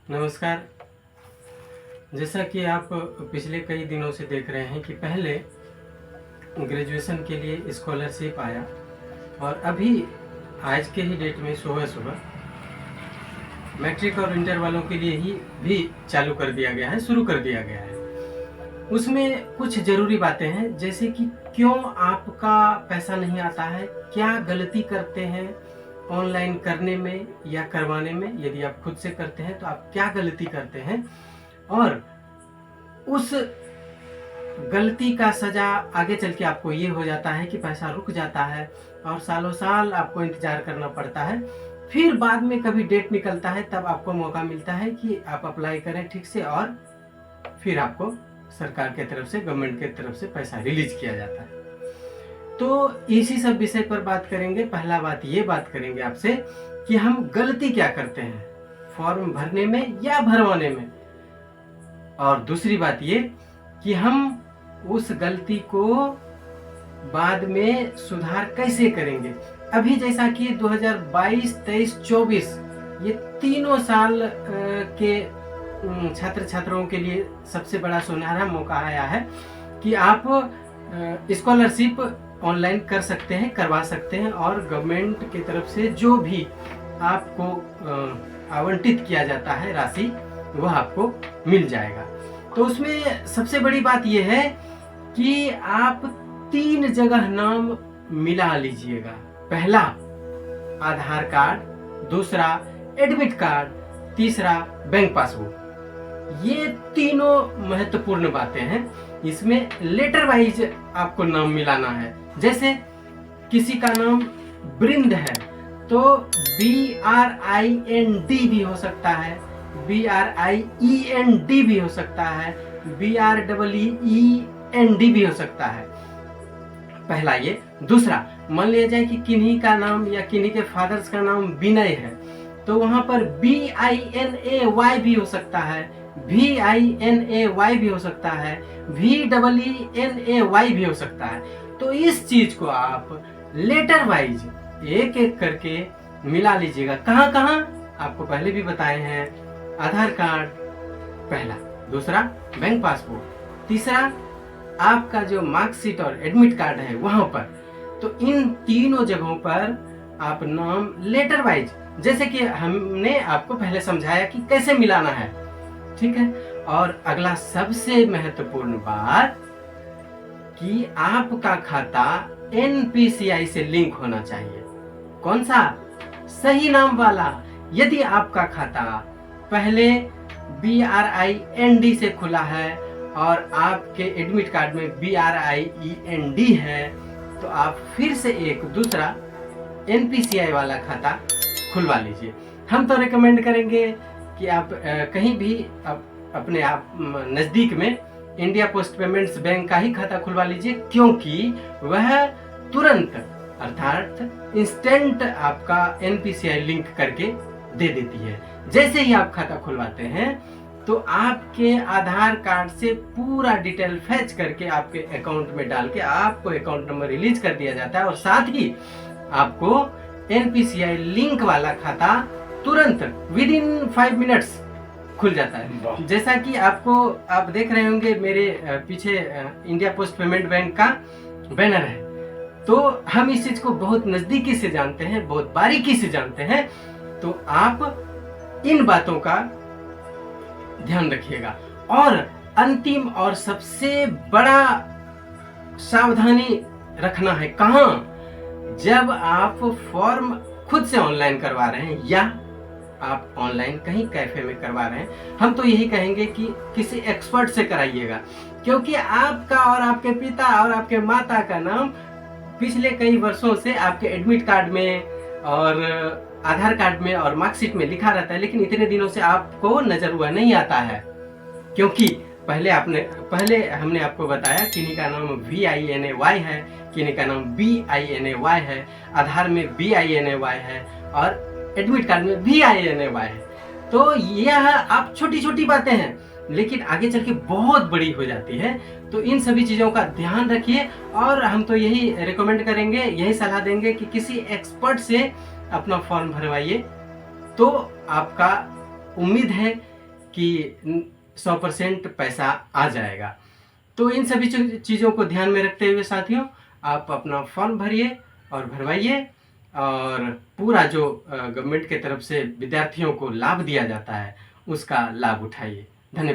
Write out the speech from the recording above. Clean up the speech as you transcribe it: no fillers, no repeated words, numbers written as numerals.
नमस्कार। जैसा कि आप पिछले कई दिनों से देख रहे हैं कि पहले ग्रेजुएशन के लिए स्कॉलरशिप आया और अभी आज के ही डेट में सुबह सुबह मैट्रिक और इंटर वालों के लिए ही भी चालू कर दिया गया है, शुरू कर दिया गया है। उसमें कुछ ज़रूरी बातें हैं, जैसे कि क्यों आपका पैसा नहीं आता है, क्या गलती करते हैं ऑनलाइन करने में या करवाने में, यदि आप खुद से करते हैं तो आप क्या गलती करते हैं और उस गलती का सज़ा आगे चल के आपको ये हो जाता है कि पैसा रुक जाता है और सालों साल आपको इंतज़ार करना पड़ता है। फिर बाद में कभी डेट निकलता है तब आपको मौका मिलता है कि आप अप्लाई करें ठीक से और फिर आपको सरकार के तरफ से, गवर्नमेंट के तरफ से पैसा रिलीज किया जाता है। तो इसी सब विषय पर बात करेंगे। पहला बात ये बात करेंगे आपसे कि हम गलती क्या करते हैं फॉर्म भरने में या भरवाने में, और दूसरी बात ये कि हम उस गलती को बाद में सुधार कैसे करेंगे। अभी जैसा कि 2022, 23, 24 ये तीनों साल के छात्र छात्राओं के लिए सबसे बड़ा सुनहरा मौका आया है कि आप स्कॉलरशिप ऑनलाइन कर सकते हैं, करवा सकते हैं और गवर्नमेंट की तरफ से जो भी आपको आवंटित किया जाता है राशि वह आपको मिल जाएगा। तो उसमें सबसे बड़ी बात यह है कि आप 3 जगह नाम मिला लीजिएगा। पहला आधार कार्ड, दूसरा एडमिट कार्ड, तीसरा बैंक पासबुक। ये तीनों महत्वपूर्ण बातें हैं। इसमें लेटर वाइज आपको नाम मिलाना है। जैसे किसी का नाम बृंद है तो BRIND भी हो सकता है, BRIEND भी हो सकता है, BREEND भी हो सकता है। पहला ये। दूसरा, मान लिया जाए कि किन्हीं का नाम या किन्हीं के फादर्स का नाम विनय है तो वहां पर BINAY भी हो सकता है, VINAY भी हो सकता है, VEENAY भी हो सकता है। तो इस चीज को आप लेटर वाइज एक एक करके मिला लीजिएगा। कहाँ कहाँ आपको पहले भी बताए हैं। आधार कार्ड पहला, दूसरा बैंक पासबुक, तीसरा आपका जो मार्कशीट और एडमिट कार्ड है वहां पर। तो इन तीनों जगहों पर आप नाम लेटर वाइज, जैसे कि हमने आपको पहले समझाया कि कैसे मिलाना है, ठीक है। और अगला सबसे महत्वपूर्ण बात कि आपका खाता NPCI से लिंक होना चाहिए। कौन सा? सही नाम वाला। यदि आपका खाता पहले BRIND से खुला है और आपके एडमिट कार्ड में BRIEND है तो आप फिर से एक दूसरा NPCI वाला खाता खुलवा लीजिए। हम तो रिकमेंड करेंगे कि आप कहीं भी अपने आप नज़दीक में इंडिया पोस्ट पेमेंट्स बैंक का ही खाता खुलवा लीजिए, क्योंकि वह तुरंत अर्थात इंस्टेंट आपका NPCI लिंक करके दे देती है। जैसे ही आप खाता खुलवाते हैं तो आपके आधार कार्ड से पूरा डिटेल फेच करके आपके अकाउंट में डाल के आपको अकाउंट नंबर रिलीज कर दिया जाता है और साथ ही आपको NPCI लिंक वाला खाता तुरंत विदिन 5 मिनट्स खुल जाता है। जैसा कि आप देख रहे होंगे मेरे पीछे इंडिया पोस्ट पेमेंट बैंक का बैनर है। तो हम इस चीज को बहुत नजदीकी से जानते हैं, बहुत बारीकी से जानते हैं। तो आप इन बातों का ध्यान रखिएगा। और अंतिम और सबसे बड़ा सावधानी रखना है कहाँ? जब आप फॉर्म खुद से ऑनलाइन करवा रहे हैं या आप ऑनलाइन कहीं कैफे में करवा रहे हैं, हम तो यही कहेंगे कि किसी एक्सपर्ट से कराइएगा, क्योंकि आपका और आपके पिता और आपके माता का नाम पिछले कई वर्षों से आपके एडमिट कार्ड में और आधार कार्ड में और मार्कशीट में लिखा रहता है, लेकिन इतने दिनों से आपको नजर हुआ नहीं आता है। क्योंकि पहले हमने आपको बताया किन्हीं का नाम VINAY है, किन्हीं का नाम BINAY है, आधार में BINAY है और एडमिट कार्ड में VINAY है। तो यह आप छोटी छोटी बातें हैं, लेकिन आगे चल के बहुत बड़ी हो जाती है। तो इन सभी चीज़ों का ध्यान रखिए और हम तो यही रिकमेंड करेंगे, यही सलाह देंगे कि किसी एक्सपर्ट से अपना फॉर्म भरवाइए। तो आपका उम्मीद है कि 100% पैसा आ जाएगा। तो इन सभी चीज़ों को ध्यान में रखते हुए साथियों, आप अपना फॉर्म भरिए और भरवाइए, और पूरा जो गवर्नमेंट के तरफ से विद्यार्थियों को लाभ दिया जाता है उसका लाभ उठाइए। धन्यवाद।